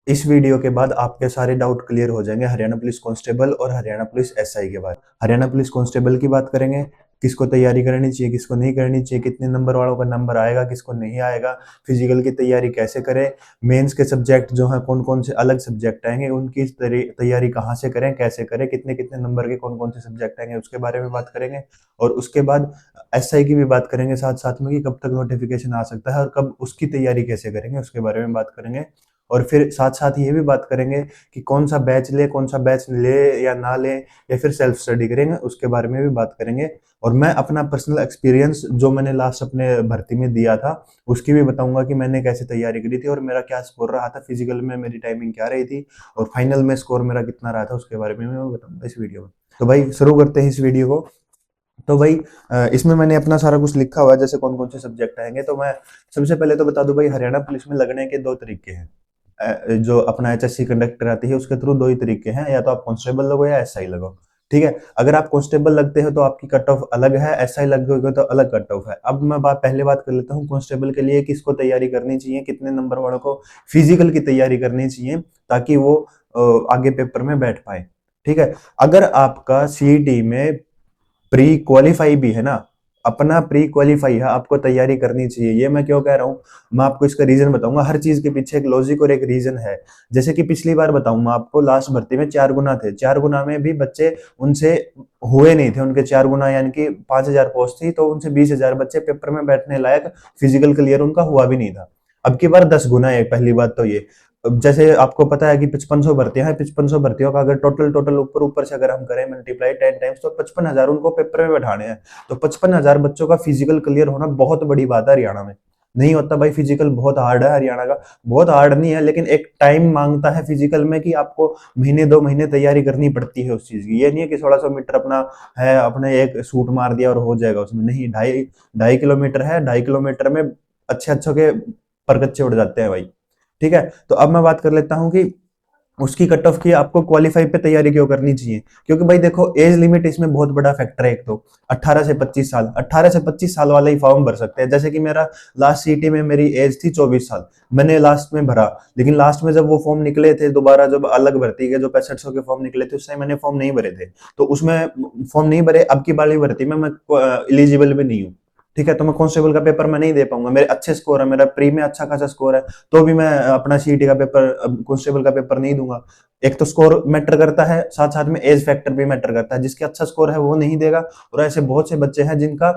इस वीडियो के बाद आपके सारे डाउट क्लियर हो जाएंगे हरियाणा पुलिस कांस्टेबल और हरियाणा पुलिस एसआई के बाद। हरियाणा पुलिस कांस्टेबल की बात करेंगे, किसको तैयारी करनी चाहिए, किसको नहीं करनी चाहिए, कितने नंबर वालों का नंबर आएगा, किसको नहीं आएगा, फिजिकल की तैयारी कैसे करें, मेंस के सब्जेक्ट जो है कौन कौन से अलग सब्जेक्ट आएंगे, उनकी तैयारी कहाँ से करें, कैसे करें, कितने कितने नंबर के कौन कौन से सब्जेक्ट आएंगे, उसके बारे में बात करेंगे। और उसके बाद एसआई की भी बात करेंगे साथ साथ में, कि कब तक नोटिफिकेशन आ सकता है और कब उसकी तैयारी कैसे करेंगे, उसके बारे में बात करेंगे। और फिर साथ साथ ये भी बात करेंगे कि कौन सा बैच ले, कौन सा बैच ले या ना ले, या फिर सेल्फ स्टडी करेंगे, उसके बारे में भी बात करेंगे। और मैं अपना पर्सनल एक्सपीरियंस जो मैंने लास्ट अपने भर्ती में दिया था उसकी भी बताऊंगा कि मैंने कैसे तैयारी करी थी और मेरा क्या स्कोर रहा था, फिजिकल में मेरी टाइमिंग क्या रही थी और फाइनल में स्कोर मेरा कितना रहा था, उसके बारे में मैं बताऊंगा इस वीडियो में। तो भाई शुरू करते हैं इस वीडियो को। तो भाई इसमें मैंने अपना सारा कुछ लिखा हुआ है, जैसे कौन कौन से सब्जेक्ट आएंगे। तो मैं सबसे पहले तो बता दूं भाई, हरियाणा पुलिस में लगने के दो तरीके हैं। जो अपना एचएससी कंडक्टर आती है उसके थ्रू दो ही तरीके हैं, या तो आप कांस्टेबल लगो या एसआई लगो। ठीक है, अगर आप कांस्टेबल लगते हो तो आपकी कट ऑफ अलग है, एसआई लगोगे तो अलग कट ऑफ है। अब मैं पहले बात कर लेता हूँ कांस्टेबल के लिए किसको तैयारी करनी चाहिए, कितने नंबर वालों को फिजिकल की तैयारी करनी चाहिए ताकि वो आगे पेपर में बैठ पाए। ठीक है, अगर आपका सीईटी में प्री क्वालिफाई भी है ना, अपना प्री क्वालिफाई है, आपको तैयारी करनी चाहिए। ये मैं क्यों कह रहा हूँ, मैं आपको इसका रीजन बताऊंगा। हर चीज के पीछे एक लॉजिक और एक रीजन है। जैसे कि पिछली बार बताऊं मैं आपको, लास्ट भर्ती में 4 गुना थे, 4 गुना में भी बच्चे उनसे हुए नहीं थे, उनके 4 गुना यानी कि 5,000 पोस्ट थी, तो उनसे 20,000 बच्चे पेपर में बैठने लायक फिजिकल क्लियर उनका हुआ भी नहीं था। अब की बार 10 गुना है, पहली बात तो ये। अब जैसे आपको पता है कि 5500 भर्तियां हैं, 5500 भर्तियों का अगर टोटल टोटल ऊपर ऊपर से अगर हम करें मल्टीप्लाई 10 टाइम्स, तो 55,000 उनको पेपर में बैठाने हैं। तो 55,000 बच्चों का फिजिकल क्लियर होना बहुत बड़ी बात है हरियाणा में। नहीं होता भाई, फिजिकल बहुत हार्ड है हरियाणा का। बहुत हार्ड नहीं है, लेकिन एक टाइम मांगता है फिजिकल में कि आपको महीने 2 महीने तैयारी करनी पड़ती है उस चीज की। ये नहीं है कि 1600 मीटर अपना है, अपने एक सूट मार दिया और हो जाएगा उसमें। नहीं, 2.5 किलोमीटर है, 2.5 किलोमीटर में अच्छे अच्छे के परगच्चे उड़ जाते हैं भाई। ठीक है, तो अब मैं बात कर लेता हूँ कि उसकी कट ऑफ की आपको क्वालिफाई पे तैयारी क्यों करनी चाहिए। क्योंकि भाई देखो, एज लिमिट इसमें बहुत बड़ा फैक्टर है। एक तो 18 से 25 साल, 18 से 25 साल वाला ही फॉर्म भर सकते हैं। जैसे कि मेरा लास्ट सीटी में मेरी एज थी 24 साल, मैंने लास्ट में भरा, लेकिन लास्ट में जब वो फॉर्म निकले थे दोबारा, जब अलग भर्ती के जो 6500 के फॉर्म निकले थे, उस टाइम मैंने फॉर्म नहीं भरे थे। तो उसमें फॉर्म नहीं भरे, अब की बारी भर्ती में मैं एलिजिबल भी नहीं हूँ। ठीक है, तो मैं कांस्टेबल का पेपर मैं नहीं दे पाऊंगा। मेरे अच्छे स्कोर है, मेरा प्री में अच्छा खासा स्कोर है, तो भी मैं अपना सीईटी का पेपर, कांस्टेबल का पेपर नहीं दूंगा। एक तो स्कोर मैटर करता है, साथ साथ में एज फैक्टर भी मैटर करता है। जिसके अच्छा स्कोर है वो नहीं देगा, और ऐसे बहुत से बच्चे हैं जिनका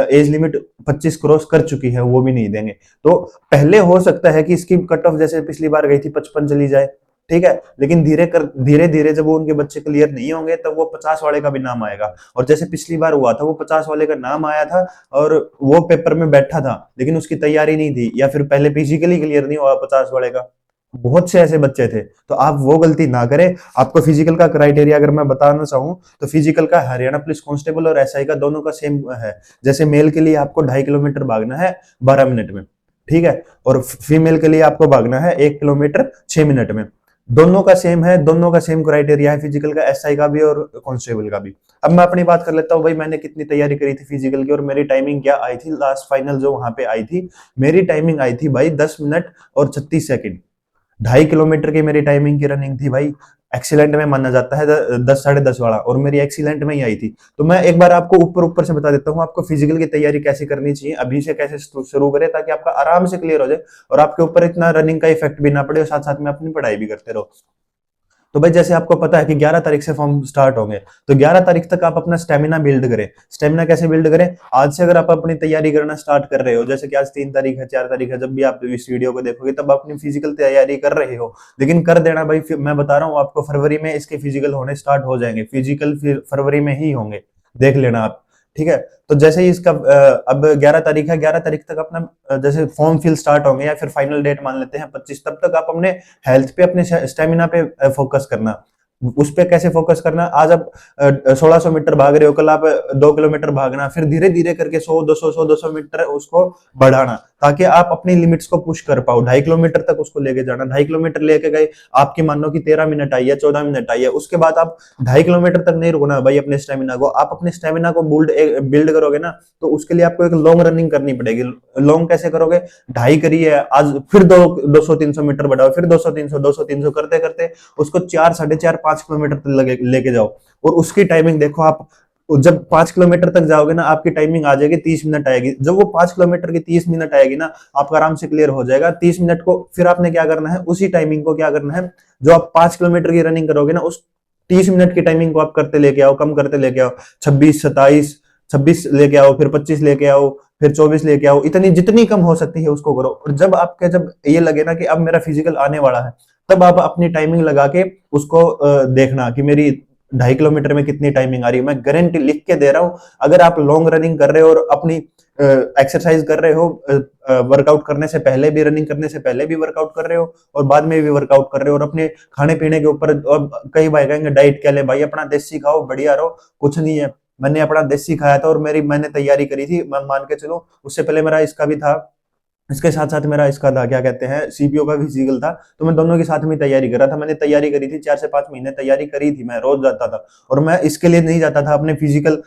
एज लिमिट 25 क्रॉस कर चुकी है, वो भी नहीं देंगे। तो पहले हो सकता है कि इसकी कट ऑफ जैसे पिछली बार गई थी 55 चली जाए। ठीक है, लेकिन धीरे धीरे जब वो उनके बच्चे क्लियर नहीं होंगे तब वो 50 वाले का भी नाम आएगा। और जैसे पिछली बार हुआ था, वो 50 वाले का नाम आया था और वो पेपर में बैठा था, लेकिन उसकी तैयारी नहीं थी, या फिर पहले फिजिकली क्लियर नहीं हुआ 50 वाले का। बहुत से ऐसे बच्चे थे, तो आप वो गलती ना करें। आपको फिजिकल का क्राइटेरिया अगर मैं बताना चाहूँ, तो फिजिकल का हरियाणा पुलिस कांस्टेबल और एसआई का दोनों का सेम है। जैसे मेल के लिए आपको 2.5 किलोमीटर भागना है 12 मिनट में, ठीक है, और फीमेल के लिए आपको भागना है 1 किलोमीटर 6 मिनट में। दोनों का सेम है, दोनों का सेम क्राइटेरिया है, फिजिकल का, एसआई का भी और कांस्टेबल का भी। अब मैं अपनी बात कर लेता हूँ भाई, मैंने कितनी तैयारी करी थी फिजिकल की और मेरी टाइमिंग क्या आई थी लास्ट फाइनल जो वहां पे आई थी। मेरी टाइमिंग आई थी भाई 10 मिनट और 36 सेकंड। 2.5 किलोमीटर की मेरी टाइमिंग की रनिंग थी भाई। एक्सीलेंट में माना जाता है 10 10:30 वाला, और मेरी एक्सीलेंट में ही आई थी। तो मैं एक बार आपको ऊपर ऊपर से बता देता हूँ, आपको फिजिकल की तैयारी कैसे करनी चाहिए, अभी से कैसे शुरू करें, ताकि आपका आराम से क्लियर हो जाए और आपके ऊपर इतना रनिंग का इफेक्ट भी ना पड़े, और साथ साथ में अपनी पढ़ाई भी करते रहो। तो भाई जैसे आपको पता है कि 11 तारीख से फॉर्म स्टार्ट होंगे, तो 11 तारीख तक आप अपना स्टेमिना बिल्ड करें। स्टेमिना कैसे बिल्ड करें, आज से अगर आप अपनी तैयारी करना स्टार्ट कर रहे हो, जैसे कि आज 3 तारीख है, 4 तारीख है, जब भी आप इस वीडियो को देखोगे तब अपनी फिजिकल तैयारी कर रहे हो, लेकिन कर देना भाई। मैं बता रहा हूँ आपको, फरवरी में इसके फिजिकल होने स्टार्ट हो जाएंगे, फिजिकल फरवरी में ही होंगे, देख लेना आप। ठीक है, तो जैसे ही इसका अब 11 तारीख है, 11 तारीख तक अपना जैसे फॉर्म फिल स्टार्ट होंगे, या फिर फाइनल डेट मान लेते हैं 25, तब तक आप अपने हेल्थ पे, अपने स्टेमिना पे फोकस करना। उस पे कैसे फोकस करना। आज आप 1600 मीटर भाग रहे हो, कल आप 2 किलोमीटर भागना, फिर धीरे धीरे करके 100 200 मीटर उसको बढ़ाना, ताकि आप अपनी लिमिट्स को पुश कर पाओ। 2.5 किलोमीटर तक उसको लेके जाना, 2.5 किलोमीटर लेके गए, आपकी मान लो कि 13 मिनट आई है, 14 मिनट आई है, उसके बाद आप 2.5 किलोमीटर तक नहीं रुकना भाई। अपने स्टेमिना को, आप अपने स्टेमिना को बिल्ड करोगे ना, तो उसके लिए आपको एक लॉन्ग रनिंग करनी पड़ेगी। लॉन्ग कैसे करोगे, 2.5 करी है आज, फिर 200 300 मीटर बढ़ाओ, फिर 200 300 करते करते उसको 4 4.5 5 किलोमीटर तक लेके जाओ। और उसकी टाइमिंग देखो आप, जब 5 किलोमीटर तक जाओगे ना, आपकी टाइमिंग आ जाएगी 30 मिनट आएगी। जब वो 5 किलोमीटर की 30 मिनट आएगी ना, आपका आराम से क्लियर हो जाएगा। 30 मिनट को फिर आपने क्या करना है, उसी टाइमिंग को क्या करना है, जो आप 5 किलोमीटर की रनिंग करोगे ना, उस 30 मिनट की टाइमिंग को आप करते लेके आओ, कम करते लेके आओ। 26 27 लेके आओ, फिर 25 लेके आओ, फिर 24 लेके आओ। इतनी जितनी कम हो सकती है उसको करो। और जब ये लगे ना कि अब मेरा फिजिकल आने वाला है, तब आप अपनी टाइमिंग लगा के उसको देखना कि मेरी 2.5 किलोमीटर में कितनी टाइमिंग आ रही है। मैं गारंटी लिख के दे रहा हूं, अगर आप लॉन्ग रनिंग कर रहे हो और अपनी एक्सरसाइज कर रहे हो, वर्कआउट करने से पहले भी, रनिंग करने से पहले भी वर्कआउट कर रहे हो, और बाद में भी वर्कआउट कर रहे हो, और अपने खाने पीने के ऊपर, और कई भाई कहेंगे डाइट क्या ले भाई, अपना देसी खाओ, बढ़िया रहो। कुछ नहीं है, मैंने अपना देसी खाया था, और मैंने तैयारी करी थी, मान के चलो। उससे पहले मेरा इसका भी था, इसके साथ साथ मेरा इसका था, क्या कहते हैं, सीपीओ का फिजिकल था। तो मैं दोनों के साथ में तैयारी कर रहा था। मैंने तैयारी करी थी, 4 से 5 महीने तैयारी करी थी, मैं रोज जाता था। और मैं इसके लिए नहीं जाता था, अपने फिजिकल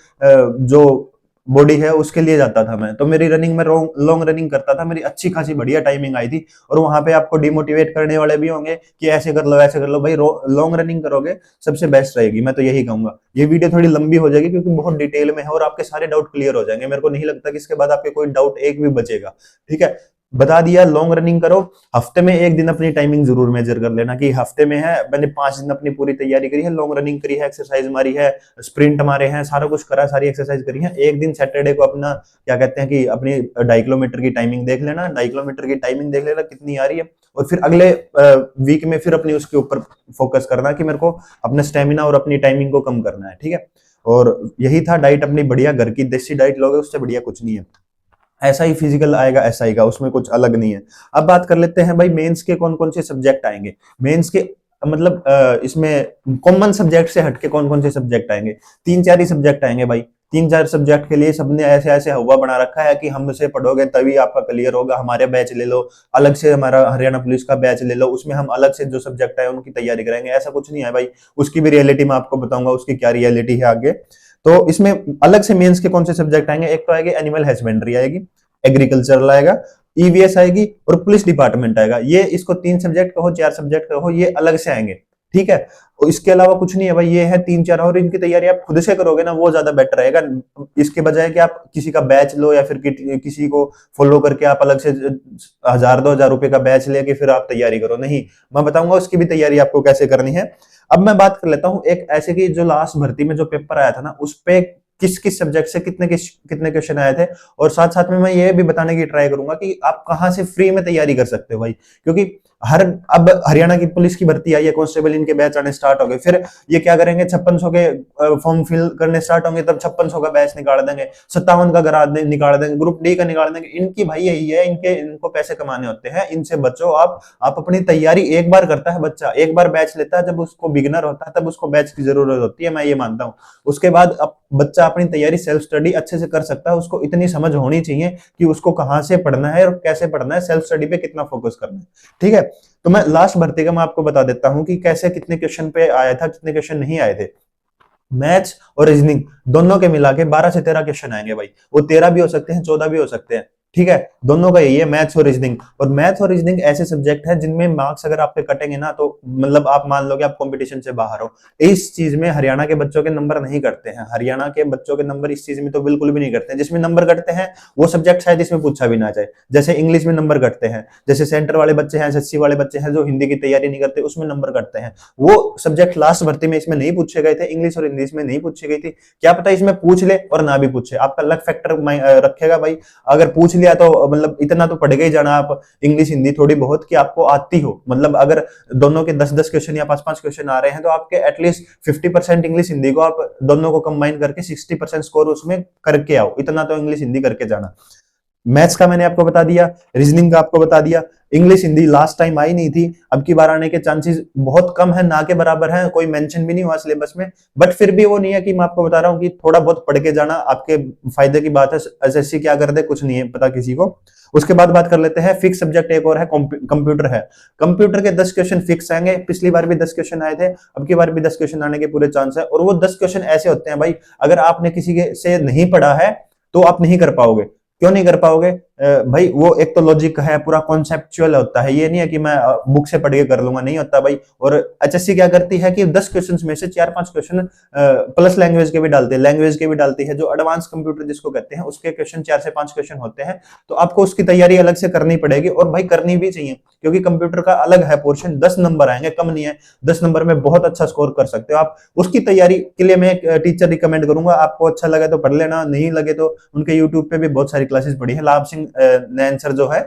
जो बॉडी है उसके लिए जाता था मैं। तो मेरी रनिंग में लॉन्ग रनिंग करता था, मेरी अच्छी खासी बढ़िया टाइमिंग आई थी। और वहां पे आपको डिमोटिवेट करने वाले भी होंगे कि ऐसे कर लो, ऐसे कर लो। भाई लॉन्ग रनिंग करोगे, सबसे बेस्ट रहेगी, मैं तो यही कहूंगा। ये वीडियो थोड़ी लंबी हो जाएगी क्योंकि बहुत डिटेल में है, और आपके सारे डाउट क्लियर हो जाएंगे। मेरे को नहीं लगता कि इसके बाद आपके कोई डाउट एक भी बचेगा। ठीक है, बता दिया, लॉन्ग रनिंग करो। हफ्ते में एक दिन अपनी टाइमिंग जरूर मेजर कर लेना कि हफ्ते में है, मैंने 5 दिन अपनी पूरी तैयारी करी है, लॉन्ग रनिंग करी है, एक्सरसाइज मारी है, स्प्रिंट मारे हैं, सारा कुछ करा, सारी एक्सरसाइज करी है। एक दिन सैटरडे को अपना क्या कहते हैं कि अपनी 2.5 किलोमीटर की टाइमिंग देख लेना, 2.5 किलोमीटर की टाइमिंग देख लेना कितनी आ रही है। और फिर अगले वीक में फिर अपनी उसके ऊपर फोकस करना कि मेरे को अपना स्टेमिना और अपनी टाइमिंग को कम करना है। ठीक है, और यही था। डाइट अपनी बढ़िया घर की देसी डाइट लोगे, उससे बढ़िया कुछ नहीं है। ऐसा ही फिजिकल आएगा, ऐसा ही का, उसमें कुछ अलग नहीं है। अब बात कर लेते हैं भाई, मेंस के कौन कौन से सब्जेक्ट आएंगे। मेंस के मतलब इसमें कॉमन सब्जेक्ट से हटके कौन कौन से सब्जेक्ट आएंगे। 3 4 ही सब्जेक्ट आएंगे भाई। 3 4 सब्जेक्ट के लिए सबने ऐसे ऐसे हवा बना रखा है कि हमसे पढ़ोगे तभी आपका क्लियर होगा, हमारे बैच ले लो, अलग से हमारा हरियाणा पुलिस का बैच ले लो, उसमें हम अलग से जो सब्जेक्ट है उनकी तैयारी कराएंगे। ऐसा कुछ नहीं है भाई, उसकी भी रियलिटी मैं आपको बताऊंगा, उसकी क्या रियलिटी है आगे। तो इसमें अलग से मेंस के कौन से सब्जेक्ट आएंगे, एक तो आएगी एनिमल हस्बेंड्री आएगी, एग्रीकल्चरल आएगा, ईवीएस आएगी, और पुलिस डिपार्टमेंट आएगा। ये इसको 3 सब्जेक्ट कहो, 4 सब्जेक्ट कहो, ये अलग से आएंगे। ठीक है, और इसके अलावा कुछ नहीं है भाई, ये है 3 4, और इनकी तैयारी आप खुद से करोगे ना, वो ज्यादा बेटर रहेगा, इसके बजाय कि आप किसी का बैच लो, या फिर किसी को फॉलो करके आप अलग से 1000 2000 रुपए का बैच लेके फिर आप तैयारी करो। नहीं, मैं बताऊंगा उसकी भी तैयारी आपको कैसे करनी है। अब मैं बात कर लेता हूँ एक ऐसे की, जो लास्ट भर्ती में जो पेपर आया था ना, उस पे किस किस सब्जेक्ट से कितने क्वेश्चन आए थे। और साथ साथ में मैं ये भी बताने की ट्राई करूंगा कि आप कहां से फ्री में तैयारी कर सकते हो भाई। क्योंकि अब हरियाणा की पुलिस की भर्ती आई है, कांस्टेबल इनके बैच आने स्टार्ट हो गए। फिर ये क्या करेंगे, 5600 के फॉर्म फिल करने स्टार्ट होंगे, तब 5600 का बैच निकाल देंगे, 57 का करा निकाल देंगे, ग्रुप डी का निकाल देंगे। इनकी भाई यही है, इनको पैसे कमाने होते हैं, इनसे बचो आप। अपनी तैयारी एक बार करता है बच्चा, एक बार बैच लेता है, जब उसको बिगिनर होता है तब उसको बैच की जरूरत होती है, मैं ये मानता हूँ। उसके बाद बच्चा अपनी तैयारी सेल्फ स्टडी अच्छे से कर सकता है। उसको इतनी समझ होनी चाहिए कि उसको कहां से पढ़ना है और कैसे पढ़ना है, सेल्फ स्टडी पे कितना फोकस करना है। ठीक है, तो मैं लास्ट भर्ती का मैं आपको बता देता हूं कि कैसे कितने क्वेश्चन पे आया था, कितने क्वेश्चन नहीं आए थे। मैथ्स और रीजनिंग दोनों के मिला के 12 से 13 क्वेश्चन आएंगे भाई। वो 13 भी हो सकते हैं, 14 भी हो सकते हैं। ठीक है, दोनों का यही है, मैथ्स और रीजनिंग। और मैथ्स और रीजनिंग ऐसे सब्जेक्ट है जिनमें मार्क्स अगर आपके कटेंगे ना, तो मतलब आप मान लो कि आप कंपटीशन से बाहर हो। इस चीज में हरियाणा के बच्चों के नंबर नहीं कटते हैं। हरियाणा के बच्चों के नंबर इस चीज में तो बिल्कुल भी नहीं कटते हैं। जिसमें नंबर कटते हैं वो सब्जेक्ट शायद इसमें पूछा भी ना जाए। जैसे इंग्लिश में नंबर कटते हैं, जैसे सेंटर वाले बच्चे हैं, एसएससी वाले बच्चे हैं जो हिंदी की तैयारी नहीं करते, उसमें नंबर कटते हैं। वो सब्जेक्ट लास्ट भर्ती में इसमें नहीं पूछे गए थे, इंग्लिश और इंग्लिश में नहीं पूछी गई थी। क्या पता इसमें पूछ ले और ना भी पूछे, आपका लक फैक्टर रखेगा भाई। अगर पूछ लिया तो मतलब इतना तो पढ़ ही जाना आप, इंग्लिश हिंदी थोड़ी बहुत कि आपको आती हो। मतलब अगर दोनों के 10 10 क्वेश्चन या 5 5 क्वेश्चन आ रहे हैं, तो आपके एटलीस्ट 50% इंग्लिश हिंदी को आप दोनों को कंबाइन करके 60% स्कोर उसमें करके आओ। इतना तो इंग्लिश हिंदी करके जाना। मैथ्स का मैंने आपको बता दिया, रीजनिंग का आपको बता दिया, English Hindi last time I नहीं थी, अब की बार आने के चांसेस बहुत कम है, ना के बराबर है, कोई मेंशन भी नहीं हुआ सिलेबस में, बट फिर भी वो नहीं है कि मैं आपको बता रहा हूँ कि थोड़ा बहुत पढ़ के जाना आपके फायदे की बात है। एसएससी क्या कर दे कुछ नहीं है पता किसी को। उसके बाद बात कर लेते हैं फिक्स सब्जेक्ट, एक और है कंप्यूटर है। कंप्यूटर के 10 क्वेश्चन फिक्स आएंगे, पिछली बार भी 10 क्वेश्चन आए थे, अब की बार भी 10 क्वेश्चन आने के पूरे चांस है, और वो 10 क्वेश्चन ऐसे होते हैं भाई, अगर आपने किसी के से नहीं पढ़ा है तो आप नहीं कर पाओगे। क्यों नहीं कर पाओगे? भाई वो एक तो लॉजिक है, पूरा कॉन्सेप्चुअल होता है, ये नहीं है कि मैं बुक से पढ़ के कर लूंगा, नहीं होता भाई। और एचएससी क्या करती है कि 10 क्वेश्चंस में से 4-5 क्वेश्चन प्लस लैंग्वेज के भी डालते हैं, लैंग्वेज के भी डालती है, जो एडवांस कंप्यूटर जिसको कहते हैं उसके क्वेश्चन 4 से 5 क्वेश्चन होते हैं। तो आपको उसकी तैयारी अलग से करनी पड़ेगी, और भाई करनी भी चाहिए, क्योंकि कंप्यूटर का अलग है पोर्शन, 10 नंबर आएंगे, कम नहीं है, 10 नंबर में बहुत अच्छा स्कोर कर सकते हो आप। उसकी तैयारी के लिए मैं एक टीचर रिकमेंड करूंगा, आपको अच्छा लगे तो पढ़ लेना, नहीं लगे तो उनके यूट्यूब पे भी बहुत सारी क्लासेस पढ़ी है, लाभ सिंह नैनसर जो है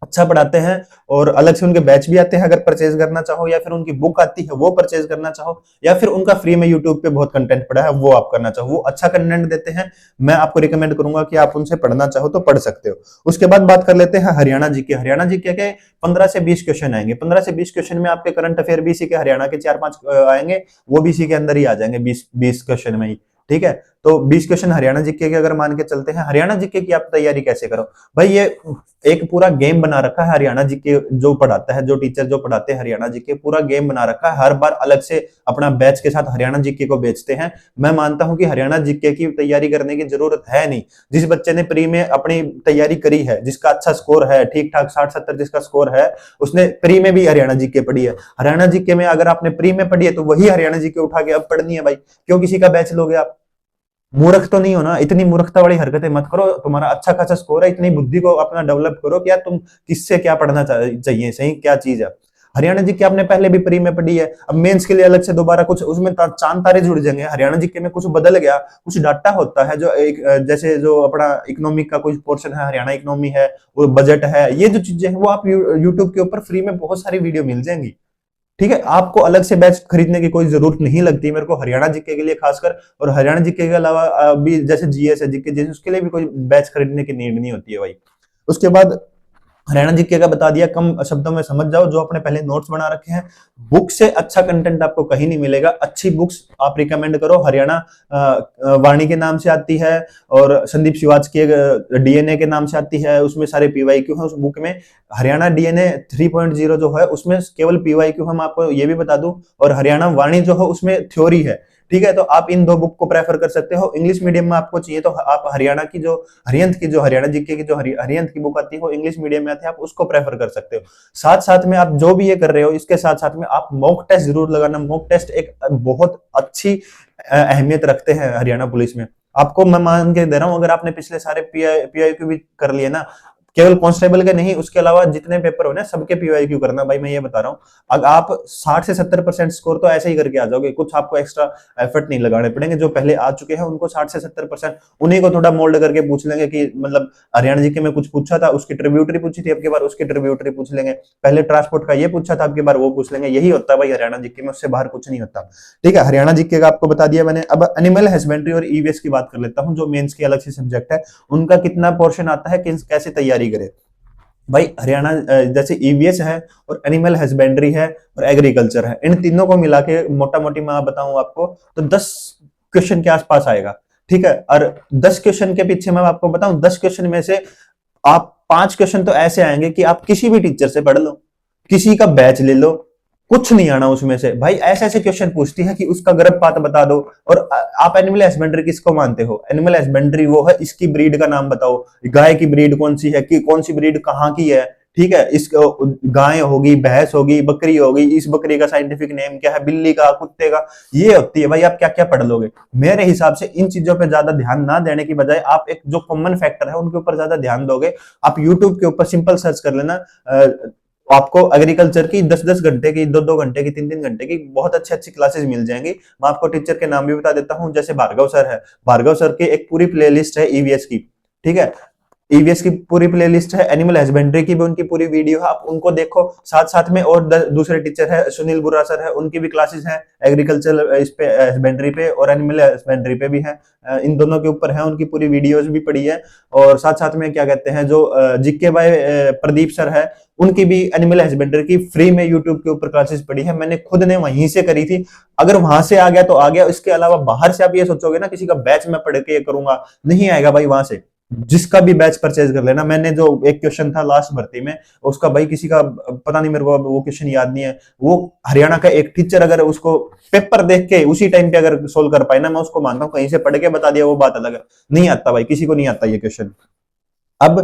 अच्छा पढ़ाते हैं, और अलग से उनके बैच भी आते हैं, अगर परचेज करना चाहो, या फिर उनकी बुक आती है वो परचेज करना चाहो, या फिर उनका फ्री में यूट्यूब पे बहुत कंटेंट पड़ा है वो आप करना चाहो, वो अच्छा कंटेंट देते हैं, मैं आपको रिकमेंड करूंगा कि आप उनसे पढ़ना चाहो तो पढ़ सकते हो। उसके बाद बात कर लेते हैं हरियाणा जीके। हरियाणा जीके के 15 से 20 क्वेश्चन आएंगे, 15 से 20 क्वेश्चन में आपके करंट अफेयर भी इसी के हरियाणा के 4-5 आएंगे, वो भी इसी के अंदर ही आ जाएंगे, 20 क्वेश्चन में ही, ठीक है। तो 20 क्वेश्चन हरियाणा जीके के अगर मान के चलते हैं, हरियाणा जीके की आप तैयारी कैसे करो भाई, ये एक पूरा गेम बना रखा है हरियाणा जीके जो पढ़ाता है, जो टीचर जो पढ़ाते हैं हरियाणा जीके, पूरा गेम बना रखा है, हर बार अलग से अपना बैच के साथ हरियाणा जीके को बेचते हैं। मैं मानता हूं कि हरियाणा जीके की तैयारी करने की जरूरत है नहीं, जिस बच्चे ने प्री में अपनी तैयारी करी है, जिसका अच्छा स्कोर है, ठीक ठाक 60-70 जिसका स्कोर है, उसने प्री में भी हरियाणा जीके पढ़ी है। हरियाणा जीके में अगर आपने प्री में पढ़ी है तो वही हरियाणा जीके उठा के अब पढ़नी है भाई, क्यों किसी का बैच लोगे आप? मूर्ख तो नहीं हो ना, इतनी मूर्खता वाली हरकतें मत करो, तुम्हारा अच्छा खासा स्कोर है, इतनी बुद्धि को अपना डेवलप करो कि यार तुम किससे क्या पढ़ना चाहिए, सही क्या चीज है। हरियाणा जी के आपने पहले भी प्री में पढ़ी है, अब मेंस के लिए अलग से दोबारा कुछ उसमें चांद तारे जुड़ जाएंगे। हरियाणा जीके में कुछ बदल गया, कुछ डाटा होता है जो एक जैसे जो अपना इकोनॉमिक का कुछ पोर्शन है, हरियाणा इकोनॉमी है, वो बजट है, ये जो चीजें हैं वो आप यूट्यूब के ऊपर फ्री में बहुत सारी वीडियो मिल जाएंगी, ठीक है। आपको अलग से बैच खरीदने की कोई जरूरत नहीं लगती मेरे को हरियाणा जीके के लिए खासकर, और हरियाणा जीके के अलावा भी जैसे जीएस है, जीके जैसे उसके लिए भी कोई बैच खरीदने की नीड नहीं होती है भाई। उसके बाद हरियाणा जीके का बता दिया, कम शब्दों में समझ जाओ, जो अपने पहले नोट्स बना रखे हैं, बुक से अच्छा कंटेंट आपको कहीं नहीं मिलेगा। अच्छी बुक्स आप रिकमेंड करो, हरियाणा वाणी के नाम से आती है, और संदीप शिवाज के डीएनए के नाम से आती है, उसमें सारे पीवाईक्यू हैं उस बुक में। हरियाणा डीएनए 3.0 जो है उसमें केवल पीवाईक्यू हम आपको ये भी बता दूं, और हरियाणा वाणी जो है उसमें थ्योरी है, ठीक है। तो आप इन दो बुक को प्रेफर कर सकते हो। इंग्लिश मीडियम में आपको चाहिए तो आप हरियाणा की जो हरियाणा जीके की जो हरियंत की बुक आती है वो इंग्लिश मीडियम में आती है, आप उसको प्रेफर कर सकते हो। साथ साथ में आप जो भी ये कर रहे हो, इसके साथ साथ में आप मॉक टेस्ट जरूर लगाना। मॉक टेस्ट एक बहुत अच्छी अहमियत रखते हैं हरियाणा पुलिस में। आपको मैं मान के दे रहा हूं, अगर आपने पिछले सारे पीआईक्यू भी कर लिए ना, केवल कांस्टेबल के नहीं, उसके अलावा जितने पेपर हो ना सबके पीवाईक्यू करना भाई, मैं ये बता रहा हूँ। अगर आप 60 से 70% स्कोर तो ऐसे ही करके आ जाओगे, कुछ आपको एक्स्ट्रा एफर्ट नहीं लगाने पड़ेंगे। जो पहले आ चुके हैं उनको 60 से 70%, उन्हीं को थोड़ा मोल्ड करके पूछ लेंगे कि मतलब हरियाणा जीके में कुछ पूछा था उसकी ट्रिब्यूटरी पूछी थी, अब की बार उसकी ट्रिब्यूटरी पूछ लेंगे, पहले ट्रांसपोर्ट का ये पूछा था अब की बार वो पूछ लेंगे। यही होता है भाई हरियाणा जीके में, उससे बाहर कुछ नहीं होता, ठीक है। हरियाणा जीके का आपको बता दिया मैंने। अब एनिमल हस्बेंड्री और ईवीएस की बात कर लेता हूँ, जो मेंस की अलग से सब्जेक्ट है, उनका कितना पोर्शन आता है, कैसे तैयारी करें भाई। हरियाणा जैसे ईवीएस है, और एनिमल हस्बेंड्री है, और एग्रीकल्चर है, इन तीनों को मिला के मोटा मोटी मैं बताऊं आपको तो 10 क्वेश्चन के आसपास आएगा, ठीक है। और 10 क्वेश्चन के पीछे मैं आपको बताऊं, 10 क्वेश्चन में से आप 5 क्वेश्चन तो ऐसे आएंगे कि आप किसी भी टीचर से पढ़ लो, किसी का बैच ले लो, कुछ नहीं आना उसमें से भाई। ऐसे ऐसे क्वेश्चन पूछती है कि उसका गर्भपात बता दो, और आप एनिमल हस्बेंड्री किसको मानते हो? एनिमल हस्बेंड्री वो है, इसकी ब्रीड का नाम बताओ, गाय की ब्रीड कौन सी है, कि कौन सी ब्रीड कहाँ की है, ठीक है। इस गाय होगी, भैंस होगी, बकरी होगी, इस बकरी का साइंटिफिक नेम क्या है, बिल्ली का, कुत्ते का, ये होती है भाई। आप क्या क्या पढ़ लोगे? मेरे हिसाब से इन चीजों पे ज्यादा ध्यान ना देने की बजाय आप एक जो कॉमन फैक्टर है उनके ऊपर ज्यादा ध्यान दोगे। आप यूट्यूब के ऊपर सिंपल सर्च कर लेना, आपको एग्रीकल्चर की 10-10 घंटे की, 2-2 घंटे की, 3-3 घंटे की बहुत अच्छी अच्छी क्लासेस मिल जाएंगी। मैं आपको टीचर के नाम भी बता देता हूं, जैसे भार्गव सर है, भार्गव सर की एक पूरी प्लेलिस्ट है ईवीएस की, ठीक है। ईवीएस की पूरी प्लेलिस्ट है, एनिमल हस्बेंड्री की भी उनकी पूरी वीडियो है, आप उनको देखो। साथ साथ में और दूसरे टीचर है, सुनील बुर्रा सर है, उनकी भी क्लासेस हैं एग्रीकल्चर इस पे हस्बेंड्री पे और एनिमल हस्बेंड्री पे भी है। इन दोनों के ऊपर है, उनकी पूरी वीडियोस भी पड़ी है। और साथ साथ में क्या कहते हैं जो जीके बाय प्रदीप सर है, उनकी भी एनिमल हस्बेंड्री की फ्री में यूट्यूब के ऊपर क्लासेस पड़ी है, मैंने खुद ने वहीं से करी थी। अगर वहां से आ गया तो आ गया, इसके अलावा बाहर से आप ये सोचोगे ना किसी का बैच में पढ़ के ये करूंगा, नहीं आएगा भाई। वहां से जिसका भी बैच परचेज कर लेना। मैंने जो एक क्वेश्चन था लास्ट भर्ती में, उसका भाई किसी का पता नहीं, मेरे को वो क्वेश्चन याद नहीं है, वो हरियाणा का एक टीचर अगर उसको पेपर देख के उसी टाइम पे अगर सोल्व कर पाए ना, मैं उसको मानता हूँ। कहीं से पढ़ के बता दिया वो बात अलग है, नहीं आता भाई, किसी को नहीं आता ये क्वेश्चन। अब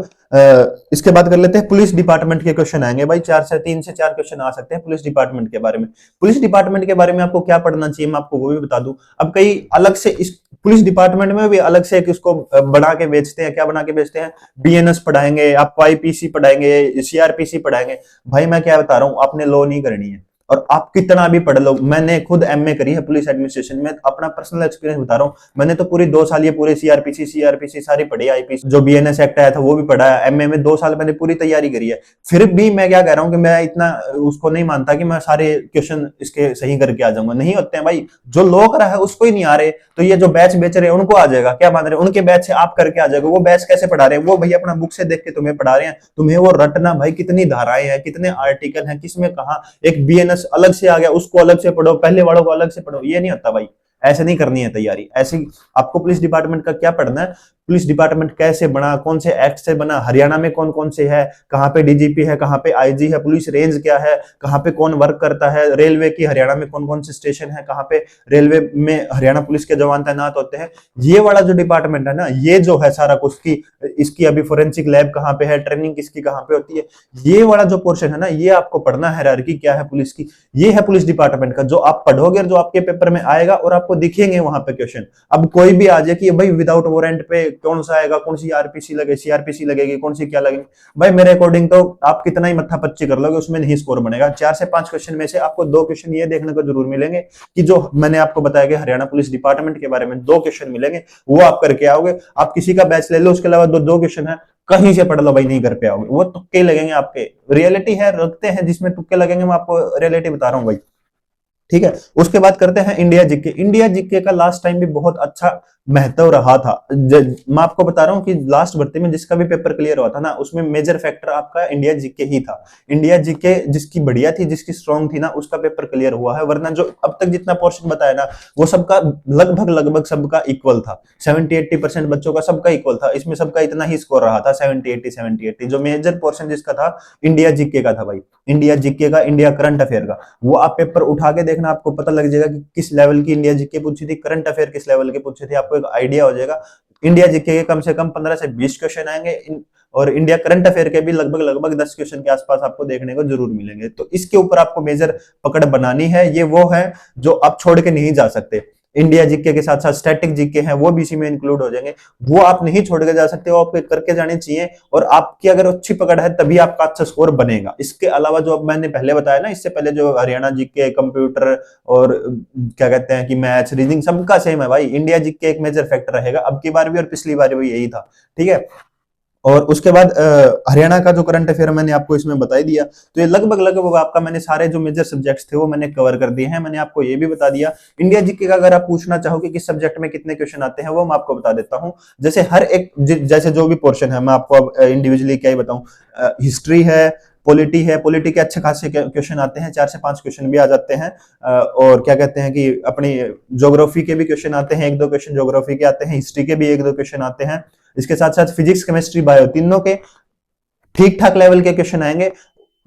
इसके बाद कर लेते हैं पुलिस डिपार्टमेंट के क्वेश्चन आएंगे भाई, 3 से 4 क्वेश्चन आ सकते हैं पुलिस डिपार्टमेंट के बारे में। पुलिस डिपार्टमेंट के बारे में आपको क्या पढ़ना चाहिए मैं आपको वो भी बता दूं। अब कई अलग से इस पुलिस डिपार्टमेंट में भी अलग से इसको बना के बेचते हैं। क्या बना के बेचते हैं? बीएनएस पढ़ाएंगे, आपको आईपीसी पढ़ाएंगे, सीआरपीसी पढ़ाएंगे। भाई मैं क्या बता रहा हूँ, आपने लॉ नहीं करनी है और आप कितना भी पढ़ लो। मैंने खुद एमए करी है पुलिस एडमिनिस्ट्रेशन में, अपना पर्सनल एक्सपीरियंस बता रहा हूँ। मैंने तो पूरी 2 साल ये पूरे सीआरपीसी सारी पढ़ी, आईपीसी जो बीएनएस एक्ट आया था वो भी पढ़ा है। एमए में 2 साल मैंने पूरी तैयारी करी है। फिर भी मैं क्या कह रहा हूँ कि मैं इतना उसको नहीं मानता कि मैं सारे क्वेश्चन इसके सही करके आ जाऊंगा, नहीं होते हैं भाई। जो लॉ करा है उसको ही नहीं आ रहे, तो ये जो बैच बेच रहे हैं उनको आ जाएगा। क्या मान रहे हैं? उनके बैच से आप करके आ जाएगा। वो बैच कैसे पढ़ा रहे हैं? वो भैया अपना बुक से देख के तुम्हें पढ़ा रहे हैं, तुम्हें वो रटना भाई कितनी धाराएं हैं, कितने आर्टिकल हैं, किसमें कहा एक बीएनएस अलग से आ गया, उसको अलग से पढ़ो, पहले वालों को अलग से पढ़ो, ये नहीं होता भाई। ऐसे नहीं करनी है तैयारी। ऐसे आपको पुलिस डिपार्टमेंट का क्या पढ़ना है, पुलिस डिपार्टमेंट कैसे बना, कौन से एक्ट से बना, हरियाणा में कौन कौन से है, कहां पे डीजीपी है, कहां पे आईजी है, पुलिस रेंज क्या है, कहां पे कौन वर्क करता है, रेलवे की हरियाणा में कौन कौन से स्टेशन है, कहां पे रेलवे में हरियाणा पुलिस के जवान तैनात होते हैं। ये वाला जो डिपार्टमेंट है ना, ये जो है सारा कुछ की इसकी अभी फोरेंसिक लैब कहां पे है, ट्रेनिंग किसकी कहां पे होती है, ये वाला जो पोर्शन है ना, ये आपको पढ़ना है। हायरार्की क्या है पुलिस की, ये है पुलिस डिपार्टमेंट का, जो आप पढ़ोगे और जो आपके पेपर में आएगा और आपको दिखेंगे वहां पे क्वेश्चन। अब कोई भी आ जाए कि भाई विदाउट वारंट पे कौन सा आएगा, कौन सी आरपीसी लगे, सीआरपीसी लगेगी, कौन सी क्या लगेगी, भाई मेरे अकॉर्डिंग तो आप कितना ही मत्था पच्ची कर लोगे उसमें नहीं स्कोर बनेगा। 4 से 5 क्वेश्चन में से आपको 2 क्वेश्चन ये देखने को जरूर मिलेंगे कि जो मैंने आपको बताया कि हरियाणा पुलिस डिपार्टमेंट के बारे में 2 क्वेश्चन मिलेंगे, वो आप करके आओगे। आप किसी का बैच ले लो, उसके अलावा 2 क्वेश्चन है, कहीं से पढ़ लो भाई, नहीं कर पे आओगे। वो तुक्के लगेंगे आपके, रियलिटी है, रखते हैं जिसमें तुक्के लगेंगे, मैं आपको रियलिटी बता रहा हूँ भाई, ठीक है। उसके बाद करते हैं इंडिया जीके। इंडिया जीके का लास्ट टाइम भी बहुत अच्छा महत्व रहा था। मैं आपको बता रहा हूं कि लास्ट भर्ती में जिसका भी पेपर क्लियर हुआ था ना, उसमें मेजर फैक्टर आपका इंडिया जीके ही था। इंडिया जीके जिसकी बढ़िया थी, जिसकी स्ट्रांग थी ना, उसका पेपर क्लियर हुआ है। वरना जो अब तक जितना पोर्शन बताया ना, वो सबका लगभग सबका इक्वल था। 70-80% बच्चों का सबका इक्वल था। इसमें सबका इतना ही स्कोर रहा था, 70-80। जो मेजर पोर्शन जिसका था, इंडिया जीके का था भाई, इंडिया जीके का, इंडिया करंट अफेयर का। वो आप पेपर उठा के देखना, आपको पता लग जाएगा कि किस लेवल की इंडिया जीके पूछी थी, करंट अफेयर किस लेवल के पूछे थे, आपको एक आइडिया हो जाएगा। इंडिया जीके के कम से कम 15 से 20 क्वेश्चन आएंगे और इंडिया करंट अफेयर के भी लगभग 10 क्वेश्चन के आसपास आपको देखने को जरूर मिलेंगे। तो इसके ऊपर आपको मेजर पकड़ बनानी है। ये वो है जो आप छोड़ के नहीं जा सकते। इंडिया जीके के साथ साथ स्टैटिक जीके हैं, वो भी इसी में इंक्लूड हो जाएंगे। वो आप नहीं छोड़ के जा सकते, वो आपको करके जाने चाहिए। और आपकी अगर अच्छी पकड़ है तभी आपका अच्छा स्कोर बनेगा। इसके अलावा जो अब मैंने पहले बताया ना, इससे पहले जो हरियाणा जीके, कंप्यूटर और क्या कहते हैं कि मैथ्स, रीजनिंग, सबका सेम है भाई। इंडिया जीके एक मेजर फैक्टर रहेगा, अब की बार भी और पिछली बार भी यही था, ठीक है। और उसके बाद हरियाणा का जो करंट अफेयर मैंने आपको इसमें बता दिया। तो ये लगभग आपका मैंने सारे जो मेजर सब्जेक्ट्स थे वो मैंने कवर कर दिए हैं। मैंने आपको ये भी बता दिया। इंडिया जीके का अगर आप पूछना चाहो कि किस सब्जेक्ट में कितने क्वेश्चन आते हैं, वो मैं आपको बता देता हूँ। जैसे हर एक जैसे जो भी पोर्शन है, मैं आपको अब इंडिविजुअली क्या ही बताऊं। हिस्ट्री है, पॉलिटी है, पॉलिटी के अच्छे खासे क्वेश्चन आते हैं, 4 से 5 क्वेश्चन भी आ जाते हैं। और क्या कहते हैं कि अपनी ज्योग्राफी के भी क्वेश्चन आते हैं, 1-2 क्वेश्चन ज्योग्राफी के आते हैं, हिस्ट्री के भी 1-2 क्वेश्चन आते हैं। इसके साथ साथ फिजिक्स, केमिस्ट्री, बायो, तीनों के ठीक ठाक लेवल के क्वेश्चन आएंगे।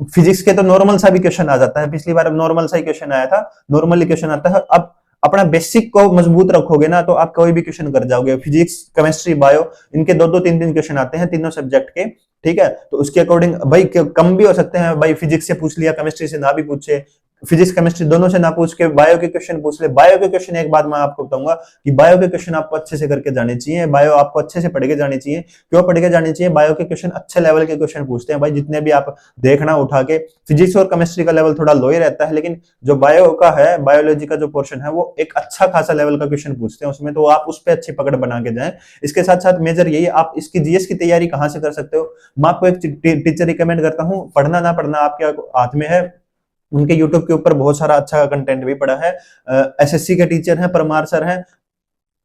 फिजिक्स के तो नॉर्मल सा भी क्वेश्चन आ जाता है, पिछली बार नॉर्मल सा ही क्वेश्चन आया था, नॉर्मली क्वेश्चन आता है। अब अपना बेसिक को मजबूत रखोगे ना, तो आप कोई भी क्वेश्चन कर जाओगे। फिजिक्स, केमिस्ट्री, बायो, इनके 2-2, 3-3 क्वेश्चन आते हैं तीनों सब्जेक्ट के, ठीक है। तो उसके अकॉर्डिंग भाई कम भी हो सकते हैं, भाई फिजिक्स से पूछ लिया, केमिस्ट्री से ना भी पूछे, फिजिक्स केमिस्ट्री दोनों से ना पूछ के बायो के क्वेश्चन पूछ ले। बायो के क्वेश्चन एक बात मैं आपको बताऊंगा कि बायो के क्वेश्चन आपको अच्छे से करके जाने चाहिए, बायो आपको अच्छे से पढ़ के जाने चाहिए। क्यों पढ़ के जाने चाहिए? बायो के क्वेश्चन अच्छे लेवल के क्वेश्चन पूछते हैं भाई, जितने भी आप देखना उठा के। फिजिक्स और केमिस्ट्री का लेवल थोड़ा लो ही रहता है, लेकिन जो बायो का है, बायोलॉजी का जो पोर्शन है, वो एक अच्छा खासा लेवल का क्वेश्चन पूछते हैं उसमें, तो आप उस पर अच्छी पकड़ बना के जाए। इसके साथ साथ मेजर यही, आप इसकी जीएस की तैयारी कहां से कर सकते हो? मैं आपको एक टीचर रिकमेंड करता हूं, पढ़ना ना पढ़ना आपके हाथ में है। उनके यूट्यूब के ऊपर बहुत सारा अच्छा कंटेंट भी पड़ा है। एसएससी के टीचर हैं, परमार सर हैं।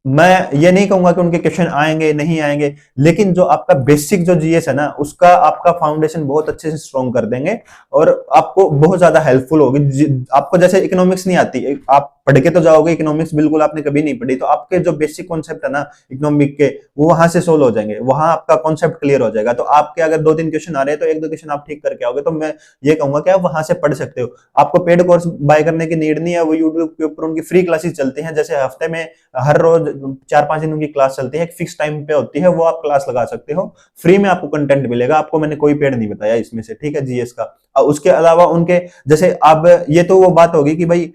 मैं ये नहीं कहूंगा कि उनके क्वेश्चन आएंगे नहीं आएंगे, लेकिन जो आपका बेसिक जो जीएस है ना, उसका आपका फाउंडेशन बहुत अच्छे से स्ट्रॉन्ग कर देंगे और आपको बहुत ज्यादा हेल्पफुल होगी। आपको जैसे इकोनॉमिक्स नहीं आती, आप पढ़ के तो जाओगे, इकोनॉमिक्स बिल्कुल आपने कभी नहीं पढ़ी, तो आपके जो बेसिक कॉन्सेप्ट है ना इकोनॉमिक के, वो वहां से सोल्व हो जाएंगे, वहां आपका कॉन्सेप्ट क्लियर हो जाएगा। तो आपके अगर 2-3 क्वेश्चन आ रहे हैं तो 1-2 क्वेश्चन आप ठीक करके आओगे, तो मैं ये कहूंगा कि आप वहां से पढ़ सकते हो। आपको पेड कोर्स बाय करने की नीड नहीं है, वो यूट्यूब के ऊपर उनकी फ्री क्लासेस चलती हैं। जैसे हफ्ते में हर रोज 4-5 दिन उनकी क्लास चलती है, एक फिक्स टाइम पे होती है, वो आप क्लास लगा सकते हो, फ्री में आपको कंटेंट मिलेगा। आपको मैंने कोई पेड नहीं बताया इसमें से, ठीक है, जीएस का। और उसके अलावा उनके जैसे अब ये तो वो बात होगी कि भाई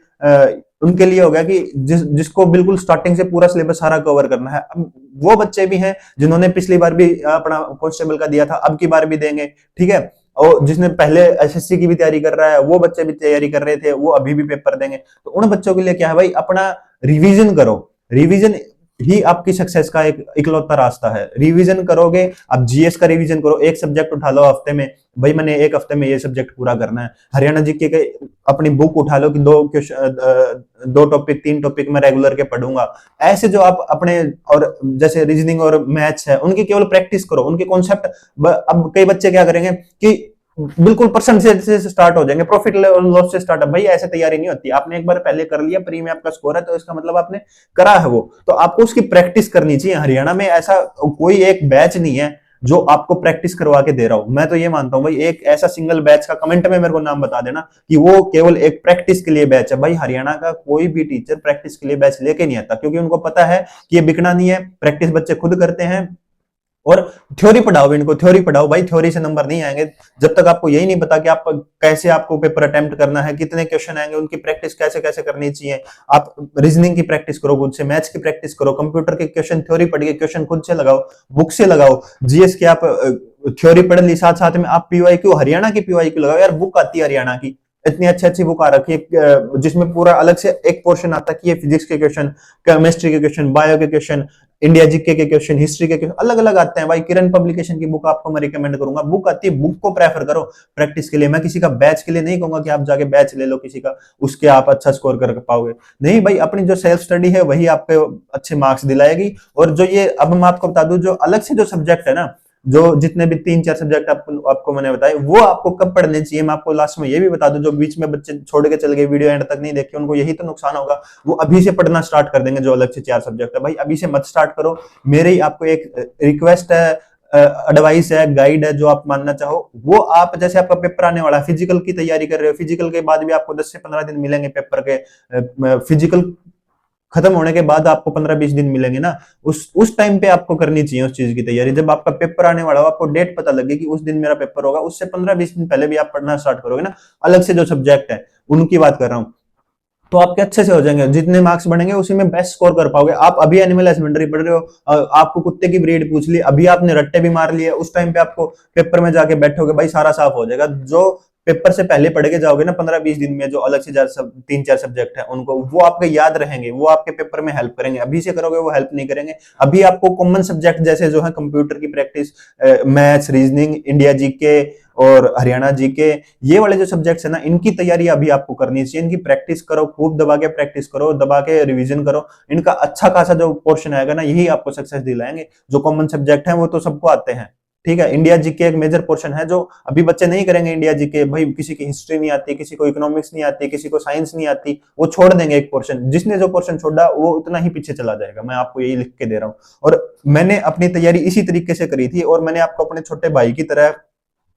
उनके लिए हो गया कि जिसको बिल्कुल स्टार्टिंग से पूरा सिलेबस सारा कवर करना है। अब वो बच्चे भी हैं जिन्होंने पिछली बार भी अपना कांस्टेबल का दिया था, अब की बार भी देंगे, ठीक है। और जिसने पहले एसएससी की भी तैयारी कर रहा है, वो बच्चे भी तैयारी कर रहे थे, वो अभी भी पेपर देंगे। तो उन बच्चों के लिए क्या है भाई, अपना रिवीजन करो। रिवीजन ही आपकी सक्सेस का एक इकलौता रास्ता है। रिवीजन करोगे, अब जीएस का रिवीजन करो, एक सब्जेक्ट उठा लो हफ्ते में, भाई मैंने एक हफ्ते में ये सब्जेक्ट पूरा करना है। हरियाणा जीके के अपनी बुक उठा लो कि 2 टॉपिक 3 टॉपिक मैं रेगुलर के पढ़ूंगा। ऐसे जो आप अपने, और जैसे रीजनिंग और मैथ्स है, उनकी केवल प्रैक्टिस करो, उनके कॉन्सेप्ट। अब कई बच्चे क्या करेंगे कि बिल्कुल परसेंटेज से स्टार्ट हो जाएंगे, प्रॉफिट लॉस से स्टार्ट। भाई ऐसे तैयारी नहीं होती। आपने एक बार पहले कर लिया, प्री में आपका स्कोर है, तो इसका मतलब आपने करा है वो, तो आपको उसकी प्रैक्टिस करनी चाहिए। हरियाणा में ऐसा कोई एक बैच नहीं है जो आपको प्रैक्टिस करवा के दे रहा हूं। मैं तो ये मानता हूं भाई, एक ऐसा सिंगल बैच का कमेंट में मेरे को नाम बता देना कि वो केवल एक प्रैक्टिस के लिए बैच है। भाई हरियाणा का कोई भी टीचर प्रैक्टिस के लिए बैच लेके नहीं आता, क्योंकि उनको पता है कि ये बिकना नहीं है, प्रैक्टिस बच्चे खुद करते हैं। और थ्योरी पढ़ाओ इनको, थ्योरी पढ़ाओ भाई, थ्योरी से नंबर नहीं आएंगे जब तक आपको यही नहीं पता कि आप कैसे आपको पेपर अटेम्प्ट करना है, कितने क्वेश्चन आएंगे, उनकी प्रैक्टिस कैसे कैसे करनी चाहिए। आप रीजनिंग की प्रैक्टिस करो खुद से, मैथ्स की प्रैक्टिस करो, कंप्यूटर के क्वेश्चन थ्योरी पढ़ के क्वेश्चन खुद से लगाओ, बुक से लगाओ। जीएस की आप थ्योरी पढ़ ली, साथ साथ में आप पीवाईक्यू, हरियाणा की पीवाईक्यू लगाओ यार। बुक आती है हरियाणा की, इतनी अच्छी अच्छी बुक आ रखी है, जिसमें पूरा अलग से एक पोर्शन आता है कि ये फिजिक्स के क्वेश्चन, केमिस्ट्री के क्वेश्चन, बायो के क्वेश्चन, इंडिया जीके के क्वेश्चन, हिस्ट्री के क्वेश्चन अलग अलग आते हैं भाई। किरण पब्लिकेशन की बुक आपको मैं रिकमेंड करूंगा, बुक आती है, बुक को प्रेफर करो प्रैक्टिस के लिए। मैं किसी का बैच के लिए नहीं कहूंगा कि आप जाके बैच ले लो किसी का, उसके आप अच्छा स्कोर कर पाओगे, नहीं भाई। अपनी जो सेल्फ स्टडी है वही आपको अच्छे मार्क्स दिलाएगी। और जो ये अब मैं आपको बता दूं, जो अलग से जो सब्जेक्ट है ना, जो जितने भी 3-4 सब्जेक्ट आपको मैंने बताए, वो आपको कब पढ़ने चाहिए मैं आपको लास्ट में ये भी बता दूं। जो बीच में बच्चे छोड़ के चल गए, वीडियो एंड तक नहीं देखे, उनको यही तो नुकसान होगा। वो अभी से पढ़ना स्टार्ट कर देंगे, जो अलग से 4 सब्जेक्ट है भाई, अभी से मत स्टार्ट करो। मेरे ही आपको एक रिक्वेस्ट है, एडवाइस है, गाइड है, जो आप मानना चाहो वो आप। जैसे आपका पेपर आने वाला है, फिजिकल की तैयारी कर रहे हो, फिजिकल के बाद भी आपको 10 से 15 दिन मिलेंगे पेपर के। फिजिकल खत्म होने के बाद आपको 15-20 दिन मिलेंगे ना, उस टाइम पे आपको करनी चाहिए उस चीज की तैयारी। जब आपका पेपर आने वाला हो, आपको डेट पता लगे कि उस दिन मेरा पेपर होगा, उससे 15-20 दिन पहले भी आप पढ़ना स्टार्ट करोगे ना, अलग से जो सब्जेक्ट है उनकी बात कर रहा हूँ, तो आपके अच्छे से हो जाएंगे। जितने मार्क्स बढ़ेंगे उसी में बेस्ट स्कोर कर पाओगे। आप अभी एनिमल हस्बेंड्री पढ़ रहे हो, आपको कुत्ते की ब्रीड पूछ ली, अभी आपने रट्टे भी मार लिए, उस टाइम पे आपको पेपर में जाके बैठोगे भाई, सारा साफ हो जाएगा। जो पेपर से पहले पढ़ के जाओगे ना 15-20 दिन में, जो अलग से 3-4 सब्जेक्ट है उनको, वो आपके याद रहेंगे, वो आपके पेपर में हेल्प करेंगे। अभी से करोगे वो हेल्प नहीं करेंगे। अभी आपको कॉमन सब्जेक्ट जैसे जो है कंप्यूटर की practice, maths, reasoning, India GK और हरियाणा जीके, ये वाले जो सब्जेक्ट्स है ना, इनकी तैयारी अभी आपको करनी चाहिए। इनकी प्रैक्टिस करो, खूब दबा के प्रैक्टिस करो, दबा के रिवीजन करो। इनका अच्छा खासा जो पोर्शन आएगा ना, यही आपको सक्सेस दिलाएंगे। जो कॉमन सब्जेक्ट है वो तो सबको आते हैं, ठीक है। इंडिया जीके एक मेजर पोर्शन है जो अभी बच्चे नहीं करेंगे। इंडिया जीके भाई, किसी की हिस्ट्री नहीं आती, किसी को इकोनॉमिक्स नहीं आती, किसी को साइंस नहीं आती, वो छोड़ देंगे एक पोर्शन। जिसने जो पोर्शन छोड़ा वो उतना ही पीछे चला जाएगा, मैं आपको यही लिख के दे रहा हूँ। और मैंने अपनी तैयारी इसी तरीके से करी थी, और मैंने आपको अपने छोटे भाई की तरह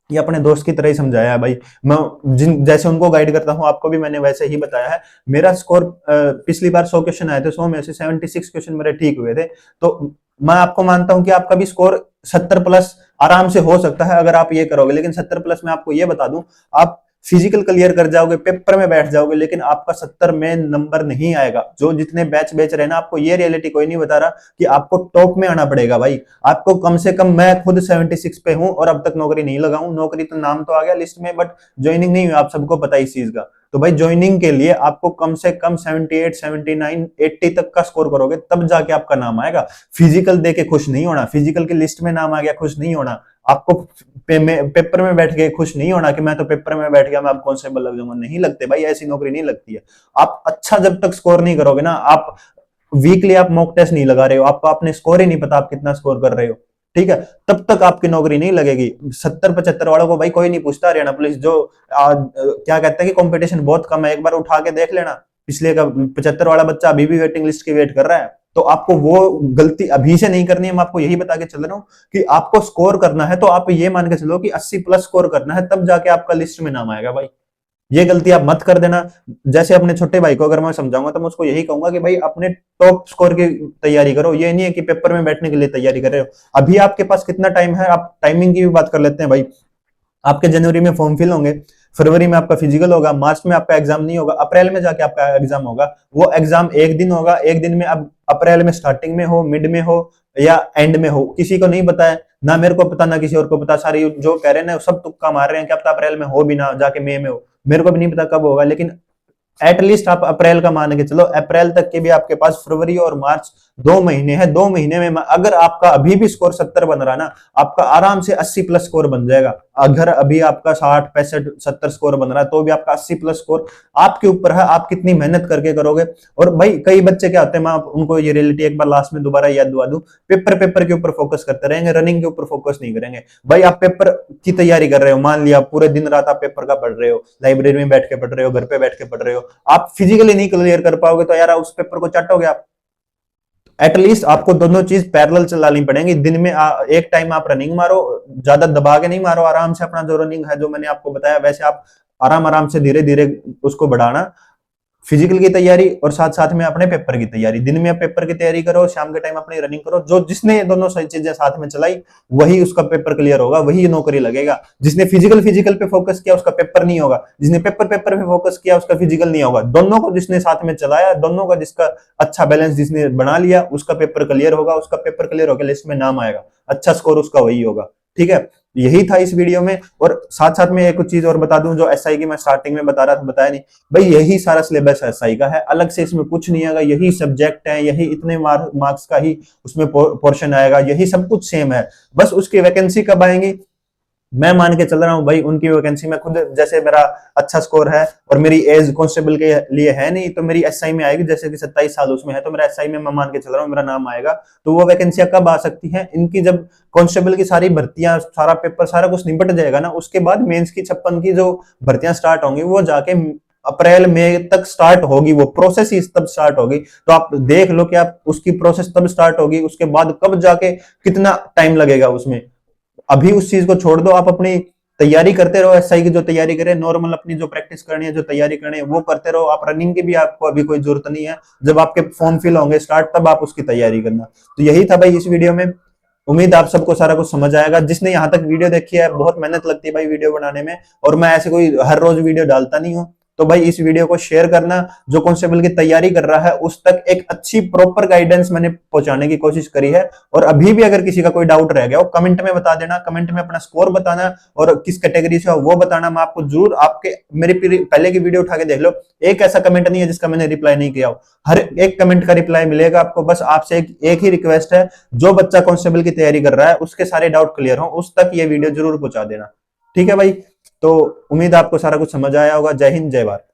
या अपने दोस्त की तरह ही समझाया है भाई। मैं जैसे उनको गाइड करता हूं, आपको भी मैंने वैसे ही बताया है। मेरा स्कोर पिछली बार 100 क्वेश्चन आए थे, 100 में से 76 क्वेश्चन मेरे ठीक हुए थे। तो मैं आपको मानता हूं कि आपका भी स्कोर 70 प्लस आराम से हो सकता है अगर आप ये करोगे। लेकिन 70 प्लस में आपको ये बता दूं, आप फिजिकल क्लियर कर जाओगे, पेपर में बैठ जाओगे, लेकिन आपका 70 में नंबर नहीं आएगा। जो जितने बैच बेच रहे हैं ना, आपको ये रियलिटी कोई नहीं बता रहा कि आपको टॉप में आना पड़ेगा भाई। आपको कम से कम, मैं खुद 76 पे हूं और अब तक नौकरी नहीं लगा हूं। नौकरी तो नाम तो आ गया लिस्ट में, बट ज्वाइनिंग नहीं हुई, आप सबको पता है इस चीज का। तो भाई ज्वाइनिंग के लिए आपको कम से कम 78, 79, 80 तक का स्कोर करोगे, तब जाके आपका नाम आएगा। फिजिकल दे के खुश नहीं होना, फिजिकल की लिस्ट में नाम आ गया खुश नहीं होना। आपको पेपर में बैठ के खुश नहीं होना कि मैं तो पेपर में बैठ गया, मैं अब कांस्टेबल लग जाऊंगा। नहीं लगते भाई, ऐसी नौकरी नहीं लगती है। आप अच्छा जब तक स्कोर नहीं करोगे ना, आप वीकली आप मॉक टेस्ट नहीं लगा रहे हो, आपको अपने स्कोर ही नहीं पता आप कितना स्कोर कर रहे हो, ठीक है, तब तक आपकी नौकरी नहीं लगेगी। 70-75 वालों को भाई कोई नहीं पूछता। हरियाणा पुलिस जो क्या कहता है कि कंपटीशन बहुत कम है, एक बार उठा के देख लेना, पिछले का 75 वाला बच्चा अभी भी वेटिंग लिस्ट की वेट कर रहा है। तो आपको वो गलती अभी से नहीं करनी है। मैं आपको यही बता के चल रहा हूं कि आपको स्कोर करना है तो आप ये मान के चलो कि 80 प्लस स्कोर करना है, तब जाके आपका लिस्ट में नाम आएगा भाई। ये गलती आप मत कर देना। जैसे अपने छोटे भाई को अगर मैं समझाऊंगा तो मैं उसको यही कहूंगा कि भाई अपने टॉप स्कोर की तैयारी करो। ये नहीं है कि पेपर में बैठने के लिए तैयारी कर रहे हो। अभी आपके पास कितना टाइम है, आप टाइमिंग की भी बात कर लेते हैं भाई। आपके जनवरी में फॉर्म फिल होंगे, फरवरी में आपका फिजिकल होगा, मार्च में आपका एग्जाम नहीं होगा, अप्रैल में जाके आपका एग्जाम होगा। वो एग्जाम एक दिन होगा, एक दिन में अब अप्रैल में स्टार्टिंग में हो, मिड में हो या एंड में हो, किसी को नहीं पता है, ना मेरे को पता ना किसी और को पता। सारे जो कह रहे हैं ना सब तुक्का मार रहे हैं, क्या पता अप्रैल में हो भी ना, जाके मई में हो। मेरे को भी नहीं पता कब होगा, लेकिन एटलीस्ट आप अप्रैल का मान के चलो, अप्रैल तक के भी आपके पास फरवरी और मार्च 2 महीने हैं। 2 महीने में अगर आपका अभी भी स्कोर 70 बन रहा ना, आपका आराम से 80 प्लस स्कोर बन जाएगा। अगर अभी आपका 60, 65, 70 स्कोर बन रहा है, तो भी आपका 80 प्लस स्कोर आपके ऊपर है, आप कितनी मेहनत करके करोगे। और भाई कई बच्चे क्या होते हैं, मैं उनको ये रियलिटी एक बार लास्ट में दोबारा याद दिला दूं, पेपर के ऊपर फोकस करते रहेंगे, रनिंग के ऊपर फोकस नहीं करेंगे। भाई आप पेपर की तैयारी कर रहे हो, मान लिया पूरे दिन रात आप पेपर का पढ़ रहे हो, लाइब्रेरी में बैठ के पढ़ रहे हो, घर पे बैठ के पढ़ रहे हो, आप फिजिकली नहीं क्लियर कर पाओगे तो यार उस पेपर को चाटोगे आप। एटलीस्ट आपको दोनों चीज पैरेलल चलानी पड़ेंगी। दिन में एक टाइम आप रनिंग मारो, ज्यादा दबा के नहीं मारो, आराम से अपना जो रनिंग है, जो मैंने आपको बताया वैसे आप आराम आराम से धीरे धीरे उसको बढ़ाना। फिजिकल की तैयारी और साथ साथ में अपने पेपर की तैयारी। दिन में आप पेपर की तैयारी करो, शाम के टाइम अपनी रनिंग करो। जो जिसने ये दोनों सही चीजें साथ में चलाई, वही उसका पेपर क्लियर होगा, वही नौकरी लगेगा। जिसने फिजिकल पे फोकस किया उसका पेपर नहीं होगा, जिसने पेपर पे फोकस किया उसका फिजिकल नहीं होगा। दोनों को जिसने साथ में चलाया, दोनों का जिसका अच्छा बैलेंस जिसने बना लिया, उसका पेपर क्लियर होगा। उसका पेपर क्लियर होकर लिस्ट में नाम आएगा, अच्छा स्कोर उसका वही होगा, ठीक है। यही था इस वीडियो में। और साथ साथ में एक चीज और बता दूं, जो एसआई की मैं स्टार्टिंग में बता रहा था, बताया नहीं भाई, यही सारा सिलेबस एसआई का है, अलग से इसमें कुछ नहीं आएगा। यही सब्जेक्ट है, यही इतने मार्क्स का ही उसमें पोर्शन आएगा, यही सब कुछ सेम है। बस उसकी वैकेंसी कब आएंगी मैं मान के चल रहा हूँ भाई, उनकी वैकेंसी में खुद, जैसे मेरा अच्छा स्कोर है और मेरी एज कांस्टेबल के लिए है नहीं, तो मेरी एसआई में आएगी। जैसे कि 27 साल उसमें है, तो मेरा एसआई में मैं मान के चल रहा हूँ मेरा नाम आएगा। तो वो वैकेंसियां कब आ सकती हैं इनकी, जब कांस्टेबल की सारी भर्तियां, सारा पेपर, सारा कुछ निपट जाएगा ना, उसके बाद मेंस की 56 की जो भर्तियां स्टार्ट होंगी, वो जाके अप्रैल मई तक स्टार्ट होगी। वो प्रोसेस ही तब स्टार्ट होगी। तो आप देख लो कि आप उसकी प्रोसेस तब स्टार्ट होगी, उसके बाद कब जाके कितना टाइम लगेगा उसमें। अभी उस चीज को छोड़ दो, आप अपनी तैयारी करते रहो, एसआई की जो तैयारी करें, नॉर्मल अपनी जो प्रैक्टिस करनी है, जो तैयारी करनी है वो करते रहो। आप रनिंग की भी आपको अभी कोई जरूरत नहीं है, जब आपके फॉर्म फिल होंगे स्टार्ट, तब आप उसकी तैयारी करना। तो यही था भाई इस वीडियो में। उम्मीद आप सबको सारा कुछ समझ आएगा। जिसने यहाँ तक वीडियो देखी है, बहुत मेहनत लगती है भाई वीडियो बनाने में, और मैं ऐसे कोई हर रोज वीडियो डालता नहीं हूँ। तो भाई इस वीडियो को शेयर करना, जो कांस्टेबल की तैयारी कर रहा है उस तक एक अच्छी प्रॉपर गाइडेंस मैंने पहुंचाने की कोशिश करी है। और अभी भी अगर किसी का कोई डाउट रह गया हो, कमेंट में बता देना, कमेंट में अपना स्कोर बताना और किस कैटेगरी से हो वो बताना। मैं आपको जरूर, आपके मेरी पहले की वीडियो उठा के देख लो, एक ऐसा कमेंट नहीं है जिसका मैंने रिप्लाई नहीं किया हो। हर एक कमेंट का रिप्लाई मिलेगा आपको। बस आपसे एक ही रिक्वेस्ट है, जो बच्चा कांस्टेबल की तैयारी कर रहा है उसके सारे डाउट क्लियर हो, उस तक ये वीडियो जरूर पहुंचा देना, ठीक है भाई। तो उम्मीद आपको सारा कुछ समझ आया होगा। जय हिंद, जय भारत।